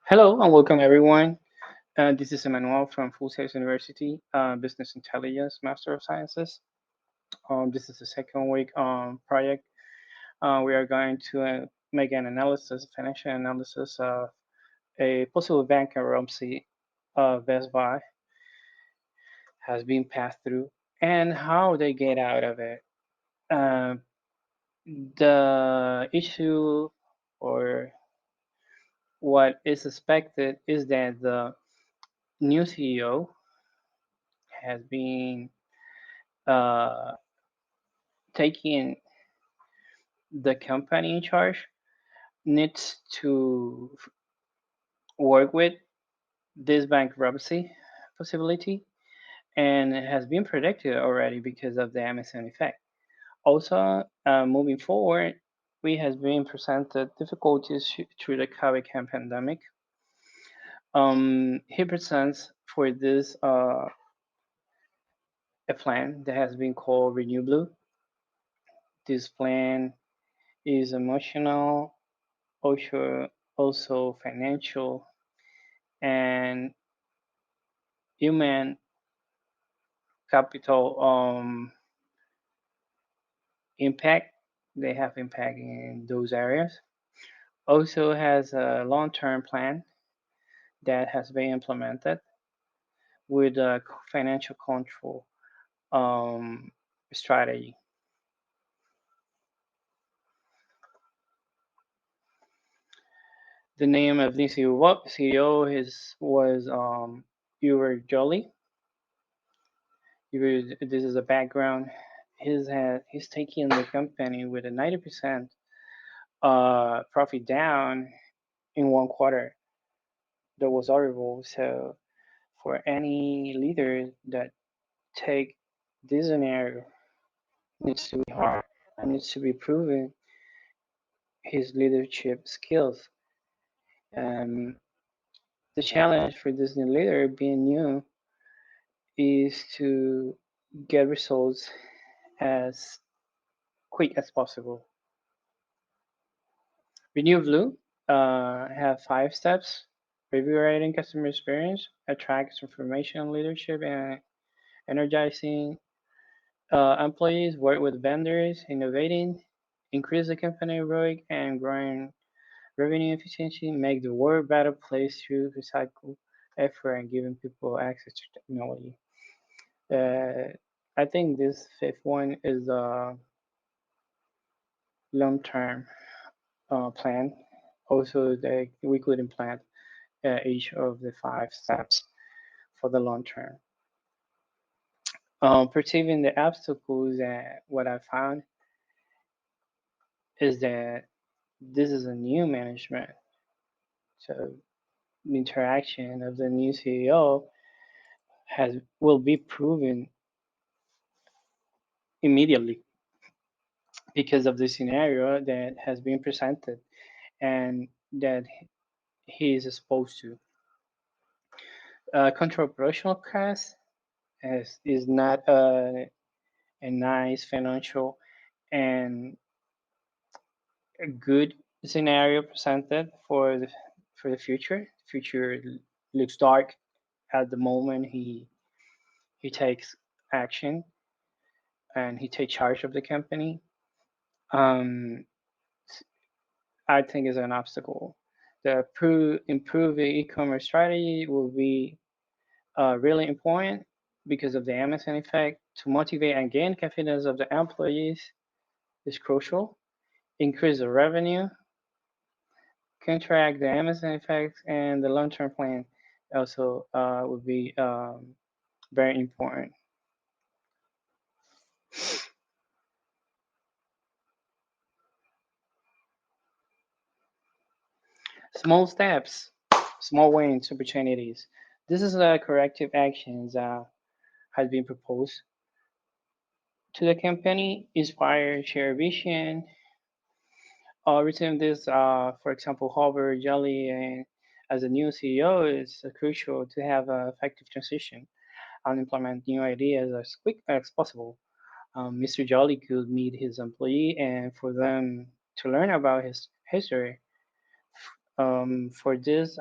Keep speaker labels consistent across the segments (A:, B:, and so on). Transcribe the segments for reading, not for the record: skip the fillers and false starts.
A: Hello and welcome everyone. This is Emmanuel from Full Sail University, Business Intelligence Master of Sciences. This is the second week project. We are going to make an analysis, financial analysis of a possible bankruptcy Best Buy has been passed through and how they get out of it. Uh, the issue or what is suspected is that the new CEO has been uh, taking the company in charge needs to work with this bankruptcy possibility and it has been predicted already because of the Amazon effect. Also, moving forward, we has been presented difficulties through the COVID pandemic. He presents for this a plan that has been called Renew Blue. This plan is emotional, also financial, and human capital impact. They have impact in those areas. Also has a long-term plan that has been implemented with a financial control um, strategy. The name of the CEO was Uwe Joly. This is a background. He's taking the company with a 90% profit down in one quarter. That was horrible. So for any leader that take this scenario needs to be hard and needs to be proven his leadership skills. Um, the challenge for this new leader being new is to get results as quick as possible. Renew Blue have 5 steps: reviewing customer experience, attract information leadership, and energizing employees, work with vendors, innovating, increase the company ROIC, and growing revenue efficiency, make the world a better place through recycle effort and giving people access to technology. Uh, I think this fifth one is a long-term plan. Also, we could implant each of the 5 steps for the long term. Perceiving the obstacles, what I found is that this is a new management. So the interaction of the new CEO will be proven immediately because of the scenario that has been presented and that he is exposed to. Control operational costs is not a nice financial and a good scenario presented for the future. The future looks dark at the moment he takes action and he takes charge of the company. Um, I think is an obstacle. The improve the e-commerce strategy will be really important because of the Amazon effect. To motivate and gain confidence of the employees is crucial. Increase the revenue, counteract the Amazon effect, and the long-term plan also would be very important. Small steps, small wins, opportunities. This is the corrective actions has been proposed to the company. Inspire, share vision. Retain this, for example, Harbor Jelly and as a new CEO is crucial to have an effective transition and implement new ideas as quick as possible. Mr. Jolly could meet his employee and for them to learn about his history For this,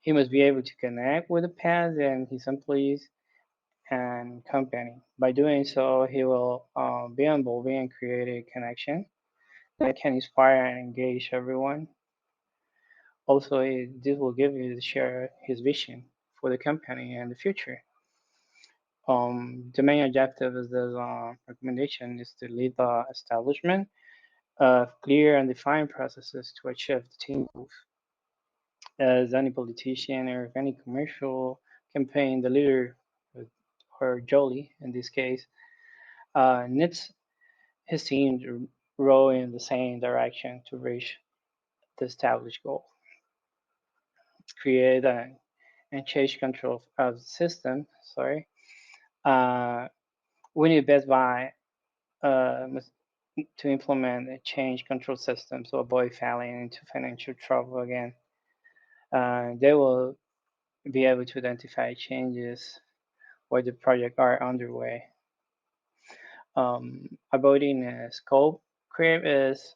A: he must be able to connect with the past and his employees and company. By doing so, he will be involving and create a connection that can inspire and engage everyone. Also, this will give you to share his vision for the company and the future. The main objective of this recommendation is to lead the establishment of clear and defined processes to achieve the team goals. As any politician or any commercial campaign, the leader, uh, or Jolie in this case, needs his team to row in the same direction to reach the established goal. Create and change control of the system. Sorry. Uh, we need Best Buy to implement a change control system to avoid falling into financial trouble again. They will be able to identify changes while the project are underway. Avoiding a scope creep is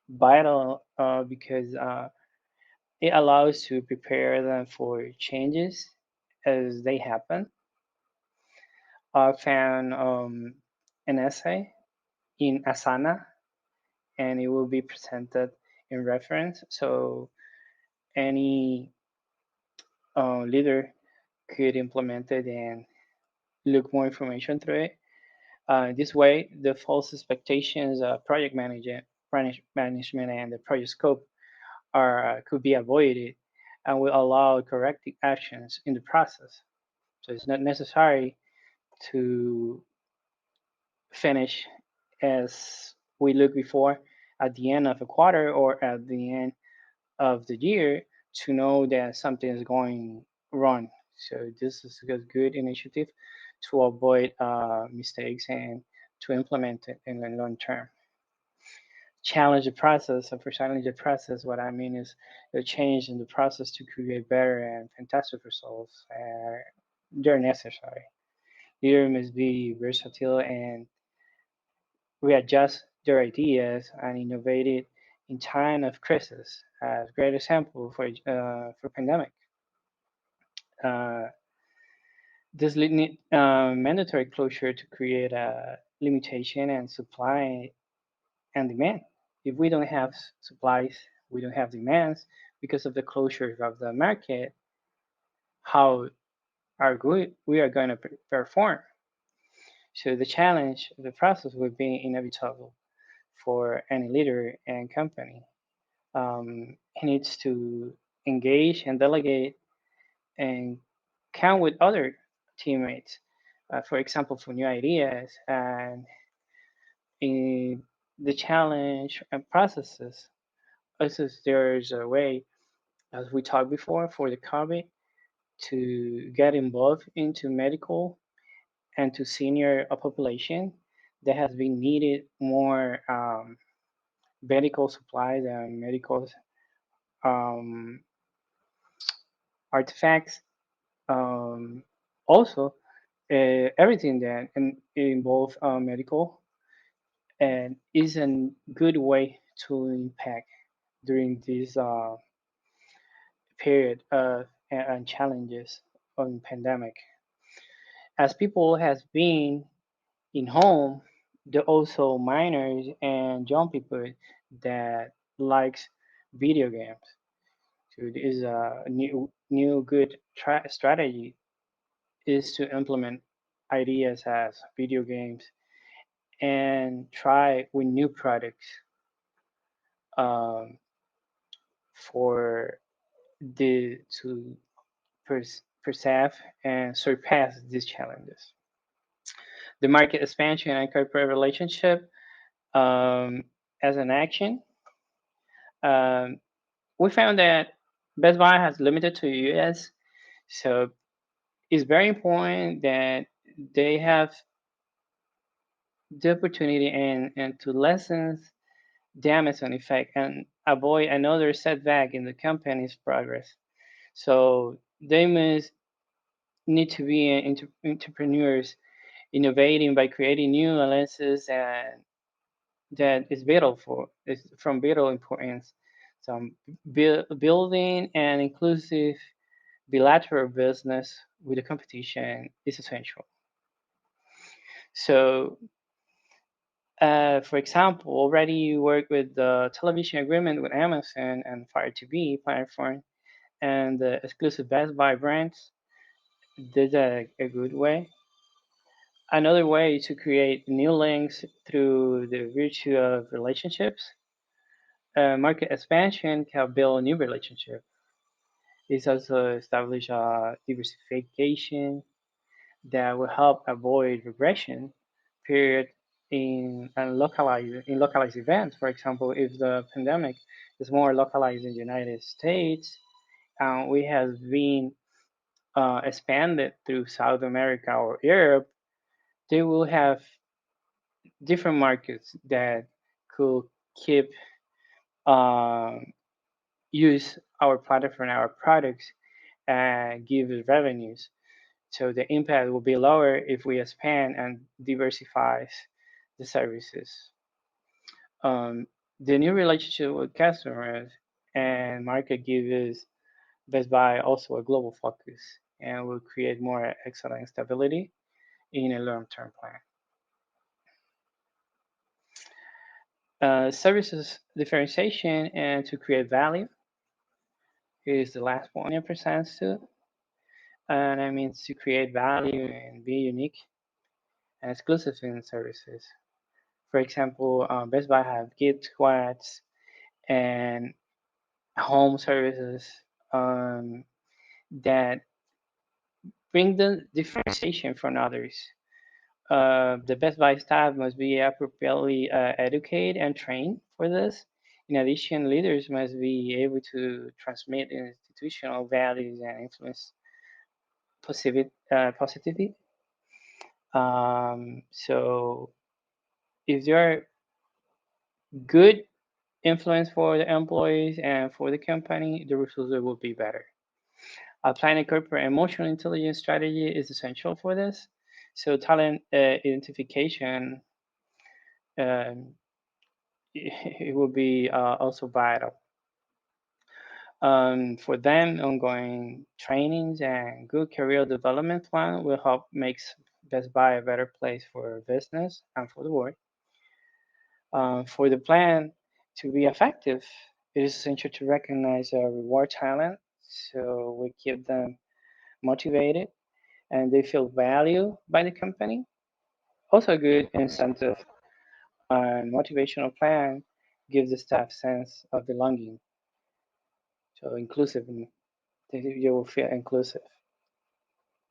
A: vital because it allows to prepare them for changes as they happen. I found an essay in Asana and it will be presented in reference. So any leader could implement it and look more information through it. This way, the false expectations of management and the project scope are could be avoided and will allow corrective actions in the process. So it's not necessary to finish as we looked before at the end of a quarter or at the end of the year to know that something is going wrong. So this is a good initiative to avoid mistakes and to implement it in the long term. Challenge the process. So for challenge the process, what I mean is the change in the process to create better and fantastic results. They're necessary. Leader must be versatile and readjust their ideas and innovate it in time of crisis. As great example for pandemic, uh, this mandatory closure to create a limitation and supply and demand. If we don't have supplies, we don't have demands because of the closure of the market. How we are going to perform? So the challenge, the process will be inevitable for any leader and company. He needs to engage and delegate and count with other teammates, for example, for new ideas and in the challenge and processes. Also, there's a way, as we talked before, for the COVID to get involved into medical and to senior population that has been needed more medical supplies and medical um, artifacts. Also, everything that involve medical and is a good way to impact during this period of and challenges on pandemic. As people has been in home, there are also minors and young people that likes video games. So it is a new good strategy is to implement ideas as video games and try with new products um, for the to perceive and surpass these challenges. The market expansion and corporate relationship as an action. Um, we found that Best Buy has limited to US, so it's very important that they have the opportunity and to lessen the Amazon effect and avoid another setback in the company's progress. So they must need to be entrepreneurs innovating by creating new alliances and that is vital for is from vital importance So building an inclusive bilateral business with the competition is essential. So, for example, already you work with the television agreement with Amazon and Fire TV platform and the exclusive Best Buy brands. This is a good way. Another way is to create new links through the virtue of relationships. Market expansion can build new relationships. This also establish a diversification that will help avoid regression period in localized events. For example, if the pandemic is more localized in the United States, we have been expanded through South America or Europe, they will have different markets that could keep um, use our product and our products and give us revenues. So the impact will be lower if we expand and diversify the services. Um, the new relationship with customers and market gives Best Buy also a global focus and will create more excellent stability in a long-term plan. Services differentiation and to create value is the last point I present to, and that means to create value and be unique and exclusive in services. For example, Best Buy have gift squads and home services that bring the differentiation from others. The Best Buy staff must be appropriately educated and trained for this. In addition, leaders must be able to transmit institutional values and influence positivity. So, if you're good influence for the employees and for the company, the results will be better. Applying a corporate emotional intelligence strategy is essential for this. So talent identification, um, it will be also vital. For them, ongoing trainings and good career development plan will help make Best Buy a better place for business and for the work. For the plan to be effective, it is essential to recognize and reward talent so we keep them motivated and they feel valued by the company. Also, a good incentive and motivational plan gives the staff sense of belonging. So inclusive, you will feel inclusive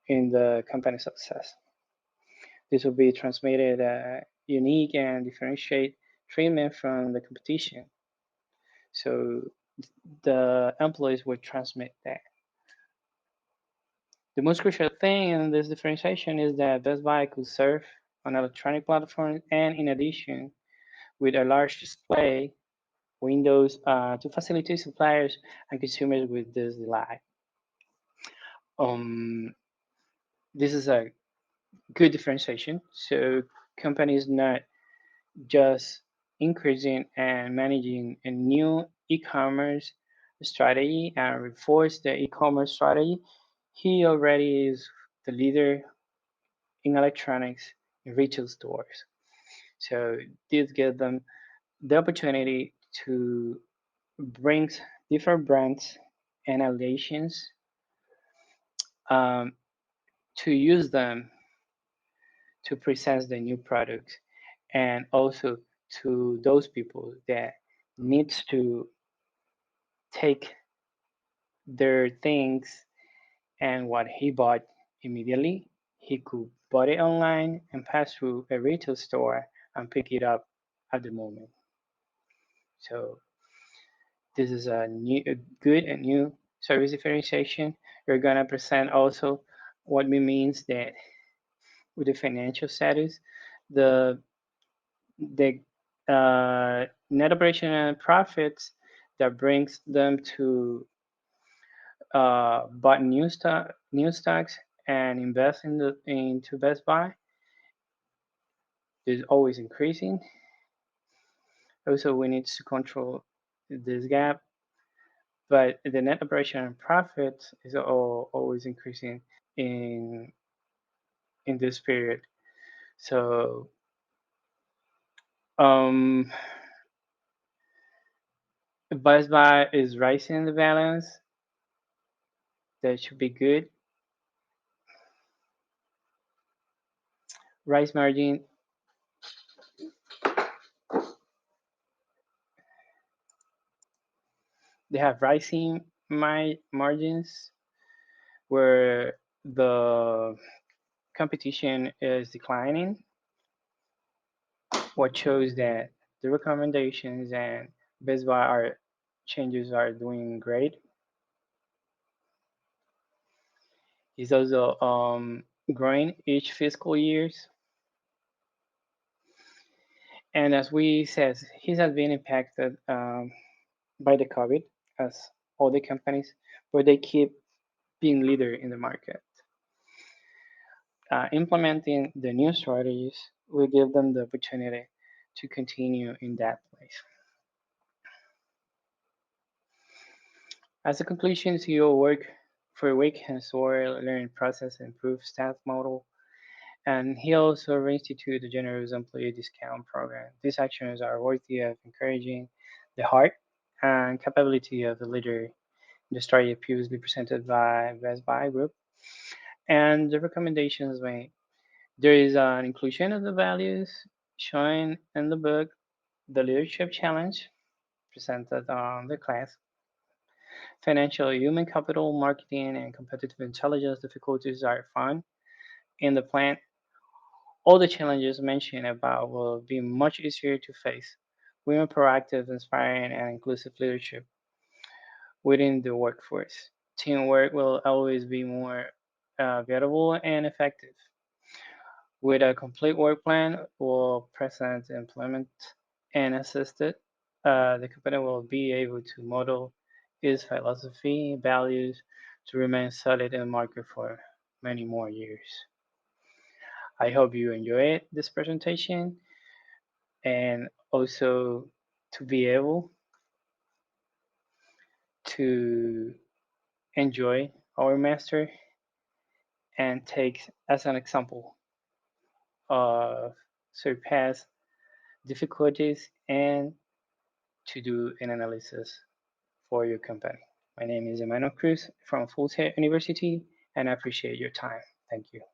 A: in the company success. This will be transmitted unique and differentiate treatment from the competition. So the employees will transmit that. The most crucial thing in this differentiation is that Best Buy could serve on electronic platforms and in addition with a large display windows to facilitate suppliers and consumers with this delight. Um, this is a good differentiation. So companies not just increasing and managing a new e-commerce strategy and reinforce the e-commerce strategy. He already is the leader in electronics in retail stores. So this gives them the opportunity to bring different brands and allegations um, to use them to present the new product and also to those people that needs to take their things and what he bought immediately he could buy it online and pass through a retail store and pick it up at the moment. So this is a good and new service differentiation. We're gonna present also what it means that with the financial status, the the net operational profits that brings them to buy new stocks and invest into Best Buy is always increasing. Also, we need to control this gap but the net operation profit is always increasing in in this period. So um, Best Buy is rising the balance. That should be good. Rice margin, they have rising my margins where the competition is declining, what shows that the recommendations and Best Buy are changes are doing great. It's also growing each fiscal years, and as we said, he has been impacted by the COVID as all the companies, but they keep being leader in the market. Implementing the new strategies will give them the opportunity to continue in that place. As a conclusion, CEO work for a week and SOAR learning process improve staff model, and he also reinstituted the generous employee discount program. These actions are worthy of encouraging the heart and capability of the leader. The strategy previously presented by Best Buy Group and the recommendations made. There is an inclusion of the values shown in the book, the leadership challenge presented on the class, financial, human capital, marketing, and competitive intelligence difficulties are found in the plan. All the challenges mentioned above will be much easier to face. Women proactive, inspiring, and inclusive leadership within the workforce. Teamwork will always be more valuable and effective. With a complete work plan, will present, implement, and assist it. The company will be able to model its philosophy, values to remain solid in the market for many more years. I hope you enjoyed this presentation and also to be able to enjoy our master and take as an example of surpass difficulties and to do an analysis for your company. My name is Emmanuel Cruz from Full Sail University, and I appreciate your time. Thank you.